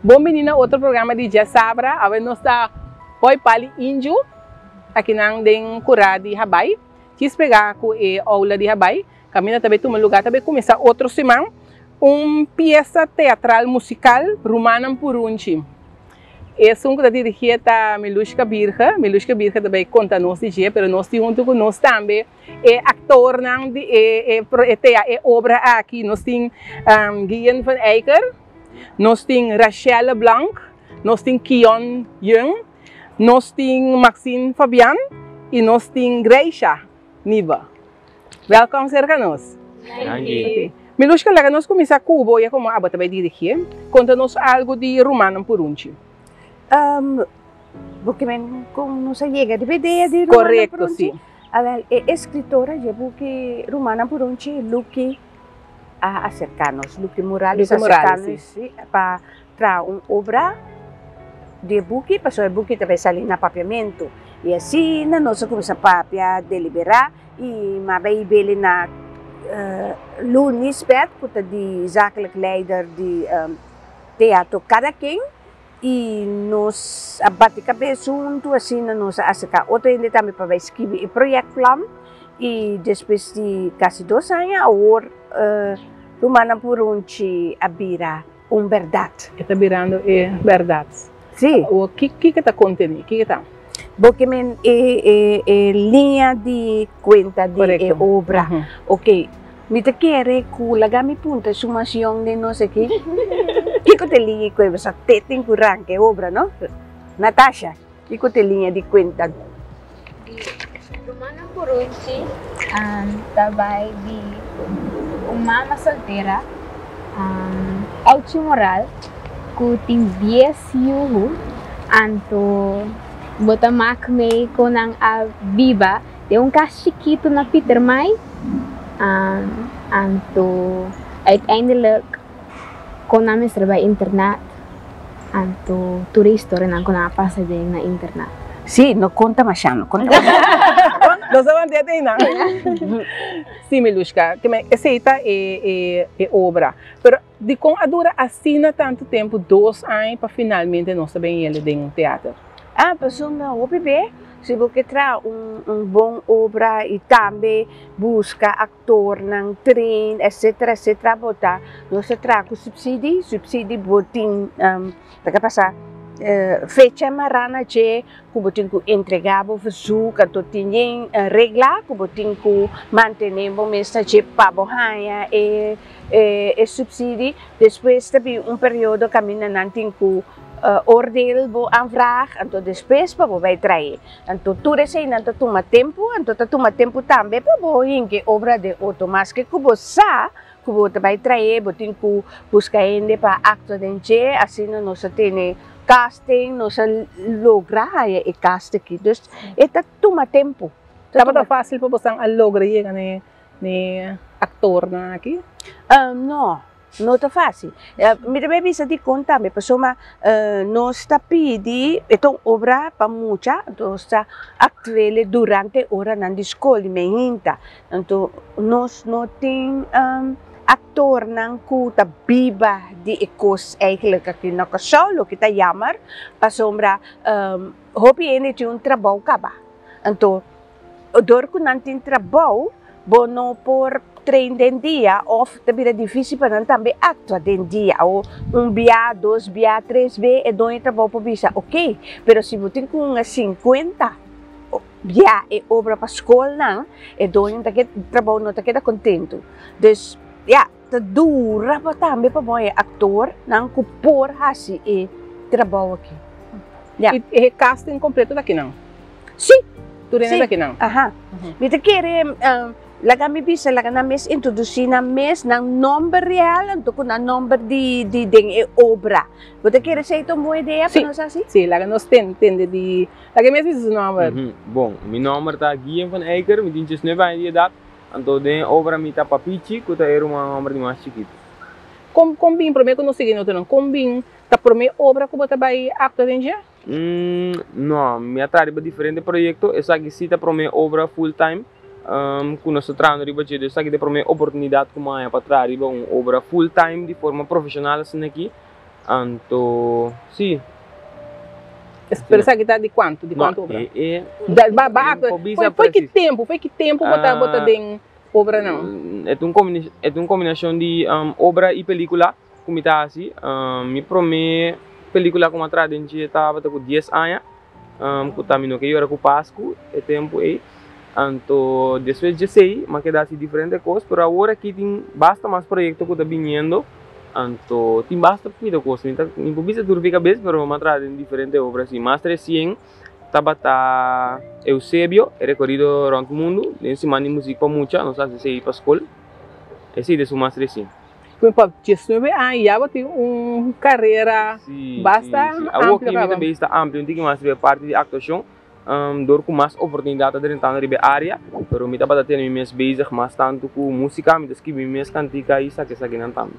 Bom menina, outro programa de Dia Sabra, a nós está Oi Pali Índio, aqui nang den cura de Habai, quis pegar com a aula de Habai, caminha também toma lugar também começar outro semana, peça teatral musical Rumana Purunchi. Esse que dirigida a Milushka Birka também conta nós de dia, mas nós junto com nós também é ator nang de obra aqui, nós tem Guian van Eycker, nós tem Rachel Blanc, nós tem Kion Jung, nós tem Maxine Fabian e nós tem Greisha Niva. Welkom cerca nós. Okay. Milushka, lá nós começar Cuba e como a também dirigir, conta-nos algo de Rumana Purunchi. Porque como não se chega de ideia de Rumana Correto, Purunchi, sim. a escritora de porque Rumana Purunchi, Luque acercanos, Luque Morales acercanos para trazer uma obra de buque, para o buque também sair na papiamento. E assim, nós começamos a deliberar e mas bem na lunes perto de zakelijk leider de teatro cada quem e nós abate cabeça junto assim nós acercar outra ainda também para escrever o projeto plan e depois de quase 2 anos agora Rumana Purunchi abira verdade. Está virando verdade. Sim. O que está contendo? O que está? Porque é linha de conta de obra. Ok. Me te quer que lagami punta sumação de não sei que. Que te linha que você tem que ranque obra, não? Natasha, que te linha de conta? Rumana Purunchi, trabalho de uma mama solteira, automoral, que tem 10 anos, anto bota macme com a viva, tem chiquito na Peter Mai, anto uiteindelijk kon namin trabalhar internet, anto turista rin ko nakapasa din na internet. Sim, não conta mais não conta. Nós vamos ter aí, não? Sim, Milushka, que me aceita é obra, mas de como a dura assina tanto tempo, 2 anos para finalmente nós também ele dentro do teatro. Pessoal, o bebê, se você traz bom obra e também busca ator, não trein, etc, botar, nós traz com subsídio botin, para passar fecha marana que botin com entregar o versuch, que tem regla, que botin com manter o mesmo que pabohanha e subsídio, depois também período caminha nanting com oordeel bo aanvraag en tot después pa bo vai traer. Anto tudo sei nanto toma tempo também pa bo inke obra de automas que kubo sa kubo vai traer bo tin ku busca ende pa acto denche assim nós tem casting nós logra e cast aqui. Dus eta toma tempo. Tava fácil para você lograr chegar ne actor na aqui? Não está fácil. Me deve bisa di conta, me pessoa nós está pedi então obra para muita, nós está atuele durante hora na escola me hinta. Então nós não tem actor nang kuta biba di ekos eigenlijk aqui na kasolo kita jammer, pasombra hopi ene ti trabalho kaba. Então door ku nantin trabalho bono por 3 dia of também difícil para não também actua den dia ou dia, 2 dia, 3 dia e dois trabalho para visa, ok? Pero se você tem com 50 dia e obra para escola não, e dois não tá trabalho não tá contento. Dus tá dura para também para bom ator não por hasi e trabalho aqui. E casting completo daqui não? Sim. Tudo daqui não? Aha. Você quer lagami bisa na mes introduzir na mes ng number real anto ko na number di ding obra. Você quer ser uma boa ideia para nós assim? Sim, laga nós tende de laga mes is number. Bom, meu nome tá Guian van Eycker, me dinches neva dia dat. Anto den obra mi tá papichi, que tá era uma obra de mais chiquito. Como bem primeiro que nós seguimos não? Como bem tá primeira obra que você vai actor em dia? Não, minha tarefa é diferente projeto, essa aqui cita para minha obra full time. Com nosso treino riba de essa aqui é para minha oportunidade como é para trazer uma obra full time de forma profissional assim aqui. Anto, sì. Pero sa kita de quanto? De quanto obra? Foi que tempo bota den obra não? É uma combinação de obra e película, como está assim. Me promete película como atrás de gente estava com 10 anos, que também que eu era com Páscoa, é tempo aí. Então, depois de sei, mas que dá assim diferente coisas, mas agora aqui tem basta mais projetos que está vindo. Então, tem basta muita coisa. Não precisa dormir cabeça, mas uma atrás de diferentes obras assim. Mais recente, estava Eusébio, recorrido around o mundo, em cima de música para muita, não sabe se ir para a escola. Esse é o mais recente. Foi para 19 anos, já tem uma carreira bastante ampla. A work também está ampla, tem que mais parte de atuação. Door com mais oportunidade de entrar na área, mas eu estava tendo mais bezig, mais tanto com música, mas que mais cantica e sabe que não também.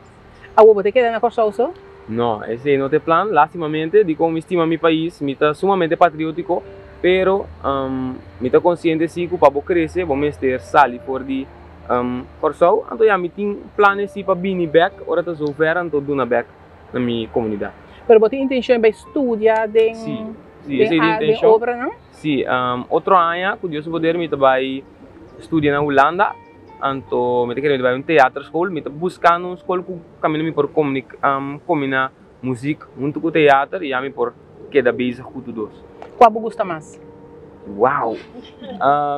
A você quer na Corsa also? Não, esse não tem plano. Lastimamente, de como estima meu país, me está sumamente patriótico, pero me está consciente sim que para crescer, vamos ter sali for de Corsa. Então já me tem planos para vir back, ora tá zover, então do na back na minha comunidade. Pero você tem intenção de estudar de sim, essa é a intenção. Obra, não? Sim, outro ano, com Deus poder, me vai estudar na Holanda. Então, me quero ir teatro escola, me buscando uma escola que caminho por combinar música junto com teatro e a me por que da base com tudo. Qual você gosta mais? Uau!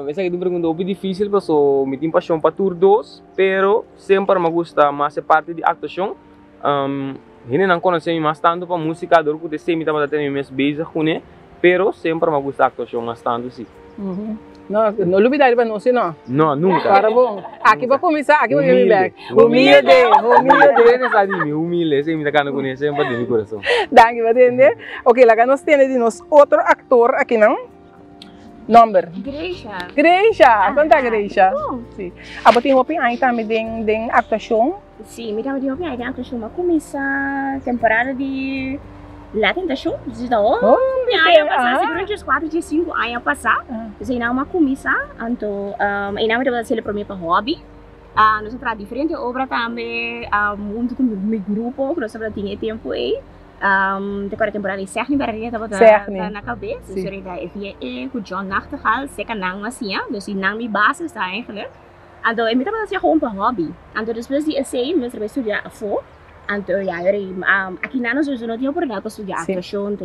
Essa é uma pergunta bem difícil, porque eu tenho paixão para tudo dois, pero sempre me gusta mais a parte de atuação. Eu não conheço mais tanto para música, do que eu sempre estava tendo mais base com ele, pero sempre me gusta a atuação mais tanto sim. Não, não duvidar para nós, não? Não, nunca. Para bom. Aqui vai começar, aqui vai vir back. Humilde. Humilde, esse me está conhecendo sempre de meu coração. Danke, vai entender? Ok, lá nós temos de nós outro ator aqui, não? Number? Grecia. Quanta Grecia? Sim. Abo tem hoping aí também de atuação? Sim, me dá de hoping aí de atuação, mas começa temporada de La Tentação, de ano passado, seguramente os 4 de 5 anos passado, eu não uma comissa, então, eu não me dava ser para mim para hobby, nós temos diferentes obras também, muito com meu grupo, nós temos tinha tempo aí, depois da temporada de Cerny, barulhinha estava na cabeça, eu sou da FIE, com John Nachtigall, seca não assim, dus die não me base está eigenlijk, então eu me dava ser gewoon para hobby, então depois de essay, eu trabalhei estudar fora. Então, aqui na nós não tinha oportunidade para estudar atuação,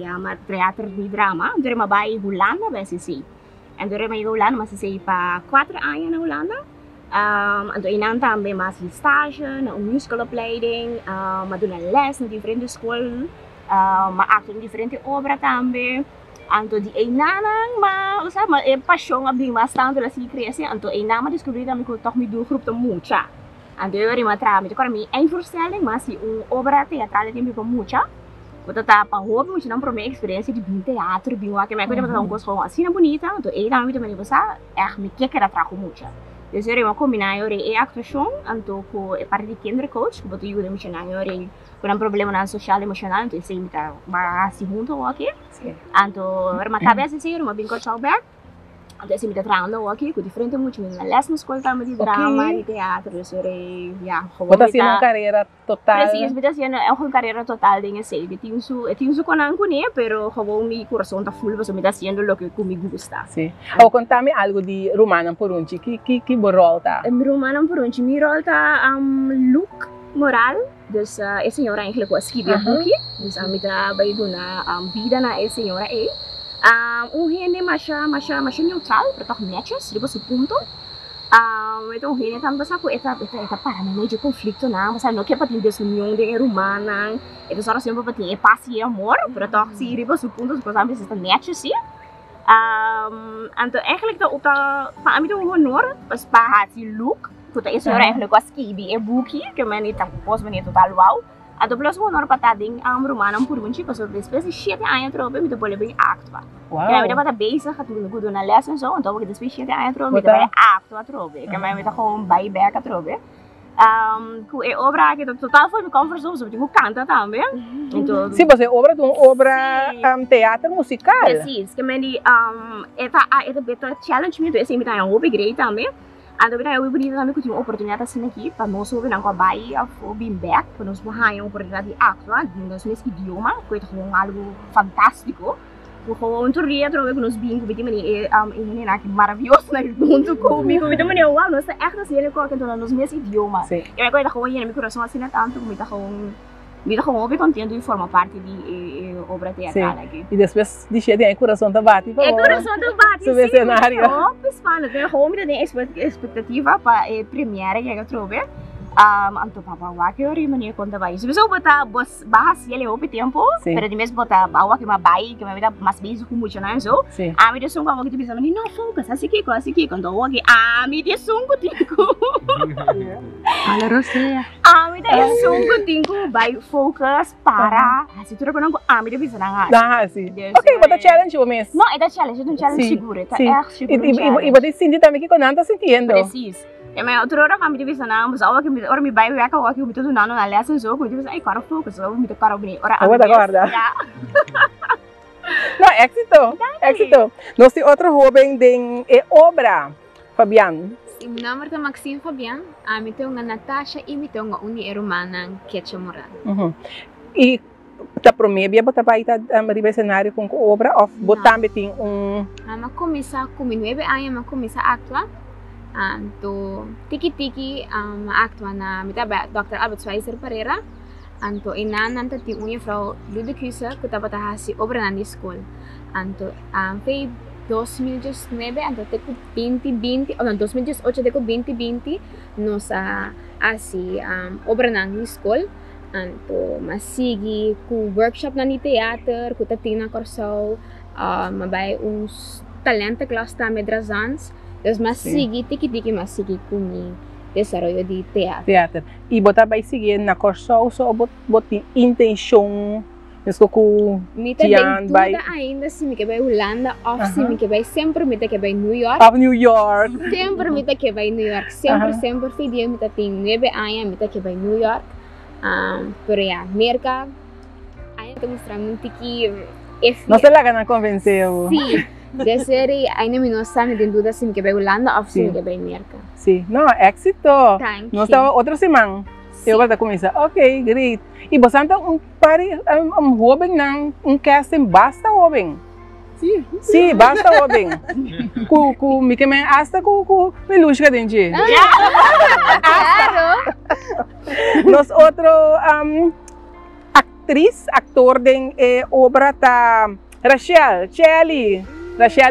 teatro e drama. Então, eu vai em Holanda, vai ser. Então, eu vai em Holanda, mas eu para 4 anos na Holanda. Então, eu também mais estágio, na musicalopleiding, mas na les, na diferentes escolas, mas ator em diferentes obras também. Então, de mas é paixão abrir bastante assim crescer. Então, eu descobri também que eu toco meu grupo muito. Então, eu me atrás, agora me voorstelling, mas obra teatral tem muito muita. Quando tá para hobby, mas não para minha experiência de bem teatro, bem o que me coisa para um gosto assim bonita. Então, eu também também você me quer que era trago muito. Então, eu combinar eu atuação, então com a parte de kindercoach, que eu ajudo a mencionar eu com problema na social emocional, então eu me tá assim junto aqui. Então, eu me cabeça assim, eu me bem com back. Então, eu me tá treinando aqui com diferente muito, na les na escola também de drama, de teatro, eu sou Você está uma carreira total. Precis, eu estou uma carreira total de sei, eu tenho su conan com ele, pero como meu coração está full, você me está fazendo o que comigo gusta. Sim. Ou conta-me algo de Romanam Porunci, que rol tá? Romanam Porunci, meu rol tá look moral, dus a senhora eigenlijk was escrever boekje, dus a me tá vai na vida na senhora rende mais neutral, para tocar matches, depois o ponto. Então, rende também passa por eta para meio de conflito, não, mas não quer para ter desunião de humana, então só sempre para ter paz e amor, para tocar se depois o ponto, depois também está matches, sim. Então, eigenlijk para mim um honor, mas para esse look, porque a senhora eigenlijk was escrever é bookje, que me nem tão posso me total wow. Ato plus honor patading Romanam Porunci, porque depois de 7 anos trobe, me depois bem actua. Kaya me dapat bezig katulog na lesson so, então porque depois 7 anos trobe, me dapat actua trobe. Kaya me dapat gewoon buy back trobe. Com a obra que total foi me comfort zone, porque eu canta também. Então, sim, você obra teatro musical. Precis, que me esta beta challenge me, esse me tá um hobby great também. Ando bina eu bonito também que tinha uma oportunidade assim aqui para nós ouvir não com a Bahia ou bem back para nós borrar uma oportunidade de actuar nós nesse idioma que é algo fantástico porque um turista trouxe que nós bem que menina aqui maravilhoso na mundo comigo então menina uau nós é echt assim ele coloca então nós nesse idioma eu me coisa com meu coração assim tanto como está com bem contente de formar parte de obra teatral aqui. E depois de cheio de coração tá bate. É coração tá bate. Sobre cenário. Oh, pessoal, tem home tem expectativa para premiere que eu trouxe. Anto papa wa que ori mania conta vai. Se você botar bahas ele o tempo, para de mesmo botar bawa que vai que vai dar mais beijo com muito não so. A me desum como que tu pensa, não focus, assim que quando o que a me desum com tico. Fala Rosia. A me desum com tico vai focus para. Se tu não a me pensa não. Ah, sim. Ok, bota challenge o mês. Não, é da challenge, é um challenge seguro, tá? É seguro. E você sente também que quando anda sentindo. Preciso. Mas outra hora kami divisa na mas awa que ora me vai ver que awa que me tudo nano na lesson so que divisa ai cara focus eu me tocar o ora agora guarda não éxito nós tem outro jovem de obra Fabian meu nome é Maxine Fabian me tenho uma Natasha e me tenho uma irmã Ketia Moral e tá promete botar para ir a cenário com obra ou botar também tem começar com 9 anos começar a atuar Anto tiki actua na mitaba Dr. Albert Schweitzer Pereira anto inanan tati unya Frau Ludekusa kutapa tahasi obra na school anto foi 2019 anto teku 2020 ou 2018 teku 2020 nos obra na school anto masigi ku workshop na ni teater ku tatina corso mabay uns talento class ta medrazans Deus mas seguir tiki mas com desarrollo de teatro. E botar vai seguir na corso só botar intenção mesmo com Tian vai ainda se me que vai Holanda ou se me que vai sempre me que vai New York. New York. Sempre me que vai New York. Sempre foi dia me tem 9 anos me que vai New York. Pero ya América aí tô mostrando tiki Não se lá na convenceu. Sim. Desde ainda me não sabe de dúvida se me que vai Holanda ou se me que vai América. Sim, não, éxito. Nós estamos outra semana. Eu vou começar. Ok, great. E você então jovem não casting basta jovem. Sim, basta jovem. Com me que me hasta com me luxca dentro. Claro. Nós outro atriz, ator de obra tá Rachel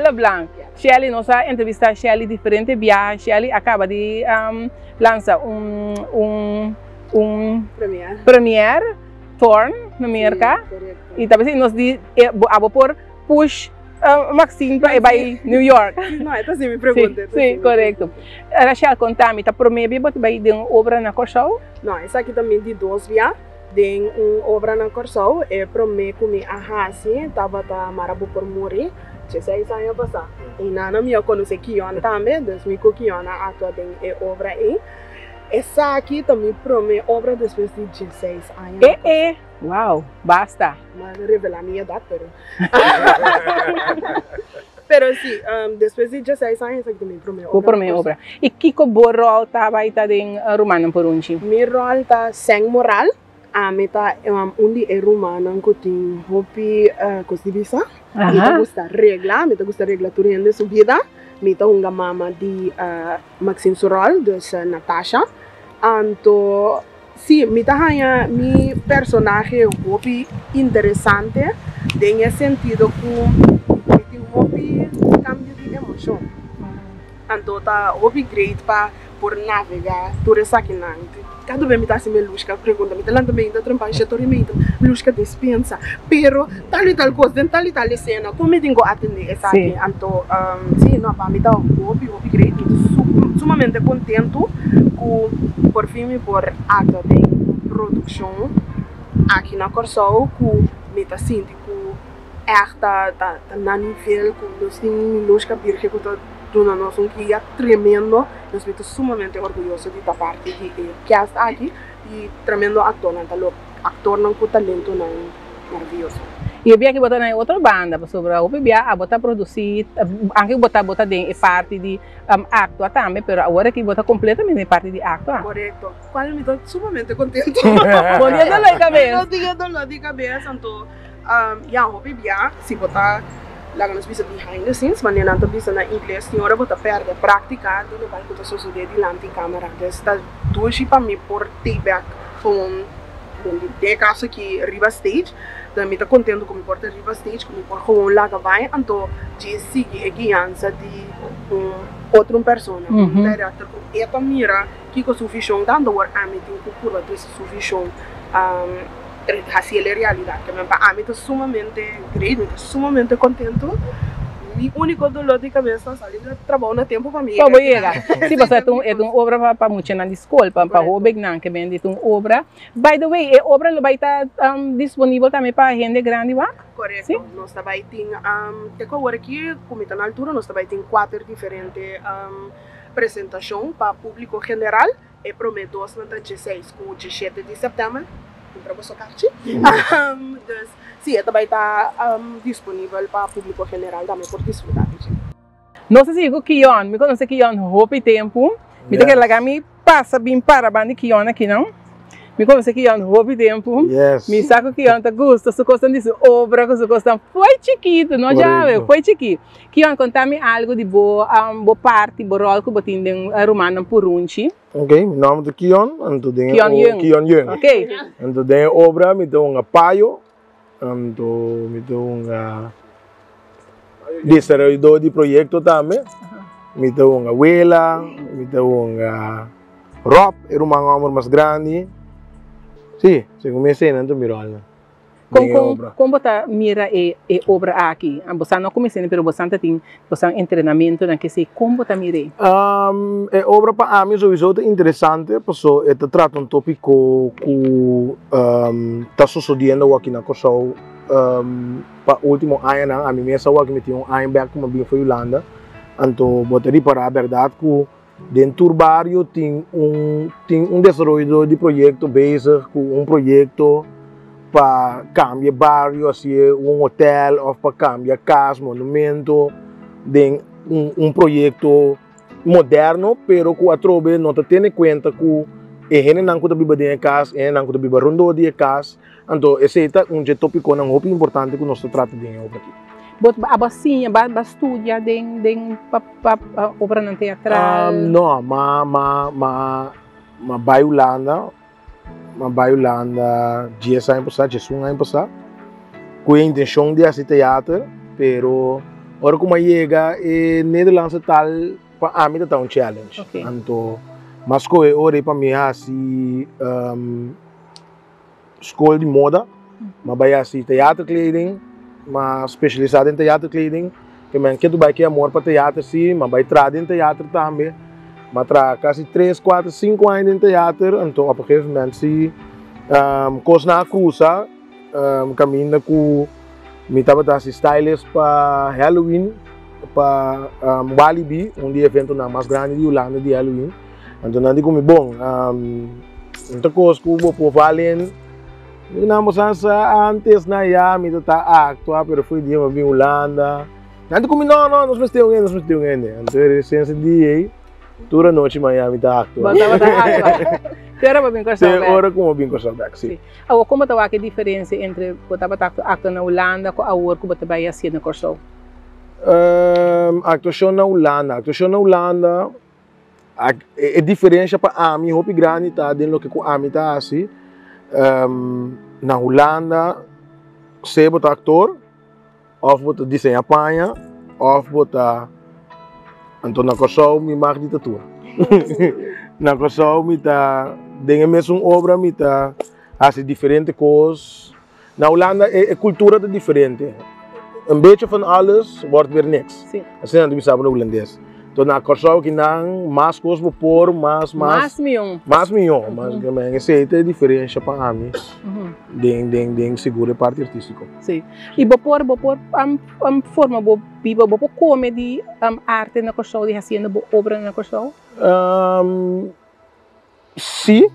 LeBlanc. Shelly, nossa entrevista Shelly diferente via Shelly acaba de lançar premier Torn na América e talvez nós de por push Maxine para ir para New York. Não, então sim me pergunta. Sim, correto. Rachel, conta-me, tá promete para ir de uma obra na Corso? Não, essa aqui também de 2 via. Den obra na Corso e promete que a Hasi tava marabu por morrer. 16 anos passar. E nana me conhece Kiona também, dus me com Kiona atua den obra aí. Essa aqui também promete obra depois de 16 anos. Uau, basta. Mas revela minha idade, pero. Pero sim, depois de 16 anos aqui também promete obra. E Kiko Borrol tava aí em Romano por onde? Meu rol tá sem moral. Meta undi rumano que tem hopi cosibisa. Meta gusta regla turende subida. Meta unga mama di Maxine Sorol, dus Natasha. Anto sim, meta hanya mi personagem hopi interessante, em sentido que tem hopi cambio de emoção. Anto tá hopi great pa por navegar por essa quinante. Cada vez me dá assim melusca, pergunta-me, lá também da trampagem, tormenta, melusca dispensa, pero tal e tal coisa, tal e tal cena, como eu tenho atender essa aqui, então, sim, não, para me dar hobby great, sumamente contento com por fim por ato de produção aqui na Corso, com me tá sentindo com esta na nível com os melusca birge com Dona nossa que é tremendo, nós estamos sumamente orgulhosos de estar parte de que está aqui e tremendo ator, não talento não maravilhoso. E eu vi que botar na outra banda, sobre a UPBA, a botar produzir, anche botar dentro parte de Actua também, mas agora que botar completamente parte de Actua. Correto. Qual me estou sumamente contento. Bom dia dolor de cabeça. Não tinha dolor de cabeça, então, já UPBA, se botar lá nos bisa behind the scenes, mas não bisa na inglês, senhora botar perder prática, não vai botar só de diante da câmera. Está duas para mim por feedback, com de caso aqui riba stage. Dan me contento com me porta riba stage, com me por gewoon lá vai, então de seguir a guiança de outra pessoa, diretor. E para mira que com suficiente, dando o a mim tem cultura de suficiente, assim a realidade. Que para mim estou sumamente great, estou sumamente contento. Mi único dolor de cabeça salir do trabalho no tempo para mim. Para chegar. Se você é uma obra para muito na escola, para o Begnan, que vende uma obra. By the way, a obra vai estar disponível também para gente grande, vai? Correto. Sim? Nós também temos, agora aqui, como está na altura, nós também temos 4 diferentes apresentações para público geral. E prometo 2016 com 17 de setembro. Para você carte. Sim, também está disponível para o público geral também por desfrutar. Não sei se o Kion, me conhece Kion roupa e tempo. Me tem que largar me passa bem para a banda Kion aqui não. Me conhece Kion roupa e tempo. Yes. Me saco Kion tá gosta, se gostam disso obra, se gostam foi chiquito, não já foi chiquito. Kion conta-me algo de boa parte, boa rol que botin den romano Purunchi. Ok, meu nome é Kion, então tem Kion Yung. Ok. Então tem obra, me deu um paio. Então, me deu um desenvolvedor de projeto também. Me deu uma abuela, me deu um Rob, era um amor mais grande. Sim, se comecei a mirar. Como você mira a obra aqui? Você não comecei, mas você tem treinamento, que sei como você mira? A obra para mim é interessante, porque trata tópico que está sucedendo aqui na Kosovo. Para o último ano, a mim mesmo que me tinha ano back como bem foi Holanda. Então, botaria para a verdade que dentro do bairro tem desenvolvedor de projeto basic, com projeto para cambiar bairro, assim, hotel, ou para cambiar casa, monumento, de projeto moderno, pero que a trobe não está tendo em conta que ele não está bebendo em casa, ele não está bebendo rondo de casa, então esse é tópico muito importante que nós tratamos de obra aqui. A bacinha, a estúdia de obra não teatral? Não, mas vai Holanda. Mas vai Holanda 10 anos passar, 11 anos passar, com a intenção de fazer teatro, pero agora como chega, Nederlandse tal para mim está um challenge. Okay. Então, mas que agora para mim assim escola de moda, mas vai assim teatro kleding, mas especializado em teatro kleding, que man que tu vai que amor para teatro sim, mas vai trazer em teatro também. Mas quase 3, 4, 5 anos em teatro, então a partir do momento se coisa na cruza, caminho com me estava dando stylist para Halloween, para Walibi, evento mais grande de Holanda de Halloween. Então não digo me bom, então coisa que o povo valendo, não antes na ya me está actuar, pero foi dia me Holanda. Não digo me não, nós me temos então é essência de toda noite Miami está actuando. Era para bem com sim, ora como bem com sim. Sim. Como está a diferença entre botar actuando na Holanda com a hora que você vai fazer na Kosovo? Actuação na Holanda é diferença para a mim hopi grande tá dentro do que a mim tá assim. Na Holanda se botar ator, ou botar desenho apanha, ou botar então na Kosovo me marca ditadura. Na Kosovo me tá tem a mesma obra me tá assim diferente coisas. Na Holanda a cultura é diferente. Beetje van alles wordt weer niks. Sim. Assim não sabe no holandês. Então na Kosovo que não mais coisas vou pôr mais milhão. Mas que essa é a diferença para mim. Den seguro parte artístico. Sim. E vou pôr forma vou comedy arte na Kosovo de fazendo obra na Kosovo? Sim,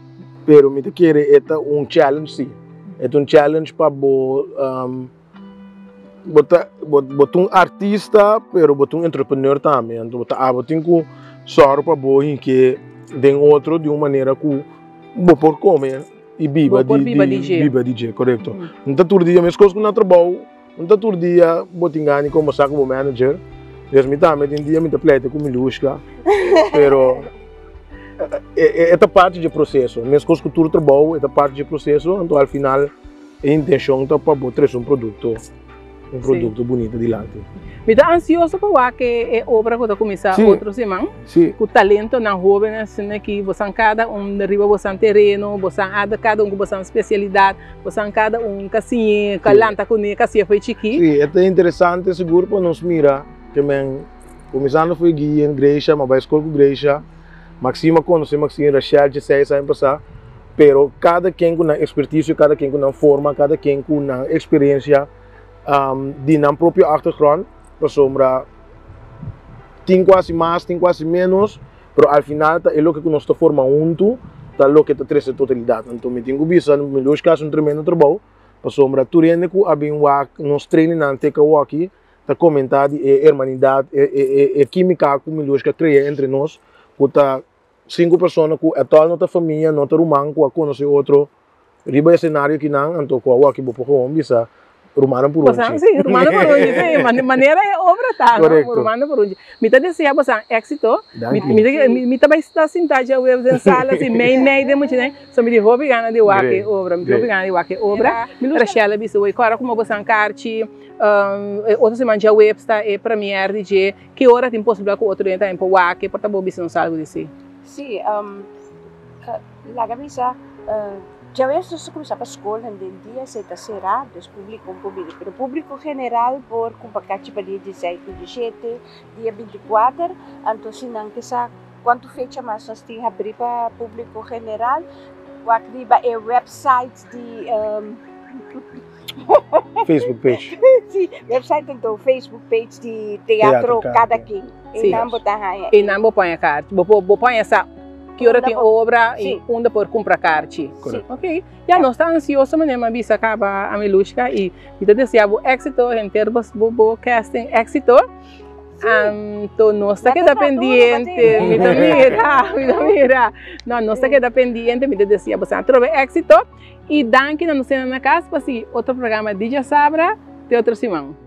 pero me quer é challenge sim. É challenge para botar artista, pero botar entrepreneur também. Então, botar com sorte para boa que tem outro de uma maneira que por comer e viva DJ, correto? Então, todo dia, mesmo coisas que não trabalho, então todo dia, botar como saco o manager, mesmo também tem dia muito pleite com milusca, pero é parte do processo, mesmo coisas que tudo trabalho, é parte do processo, então ao final a intenção é para botar produto bonito de lá. Me está ansioso para que a obra que começar outra semana. Sim. O talento na jovens, que você cada derriba você terreno, você cada com você especialidade, você cada casinha, calanta com ele, casinha foi chiqui. Sim, é interessante seguro para nós mirar que começando foi guia em igreja, mas vai escola com igreja, maxima conhecer maxima Rachel de 6 anos passar, pero cada quem com expertise, cada quem com forma, cada quem com experiência de na própria achtergrond, para sombra tem quase mais, tem quase menos, pero al final é o que nós formamos junto, é o que traz a totalidade. Então me tenho visto no melhor caso um tremendo trabalho, para sombra tu rende que nós treinamos aqui, tá comentar de hermanidade, química que melhor que cria entre nós, que tá 5 pessoas que é toda nossa família, nosso irmão, que conhece outro, riba cenário que não, então que aqui vou pouco bisa Rumana por onde? Sim, Rumana por onde, sim, maneira é obra tá, Rumana por onde. Me tá dizendo você éxito, me tá vai estar sentado já web em sala assim, meio de muito né, só me digo hobby gana de wake obra, me hobby gana de wake obra. Rachel biso oi, agora como você carti, outra semana já web está é premiere de que hora tem possibilidade com outro entrar em para wake, para tá biso não salgo de si. Sim, la camisa já ves, nós começamos a escola em dia, será dos público pero público general por compacate para dia 16, 17, dia 24, então se não que sa quanto fecha mais nós temos abrir para público general, o acriba é website de Facebook page. Sim, website então Facebook page de teatro cada quem. E não botar aí. E não põe a carta, vou põe essa que hora tem obra e onde por comprar carta. Ok. Já nós estamos ansiosos, mas não bisa acaba a melusca e me desejo êxito em termos do casting êxito. Então nós está queda pendiente, mira. Não, nós está queda pendiente, me desejo você trove êxito e danke na nossa casa para outro programa DJ Sabra de outra semana.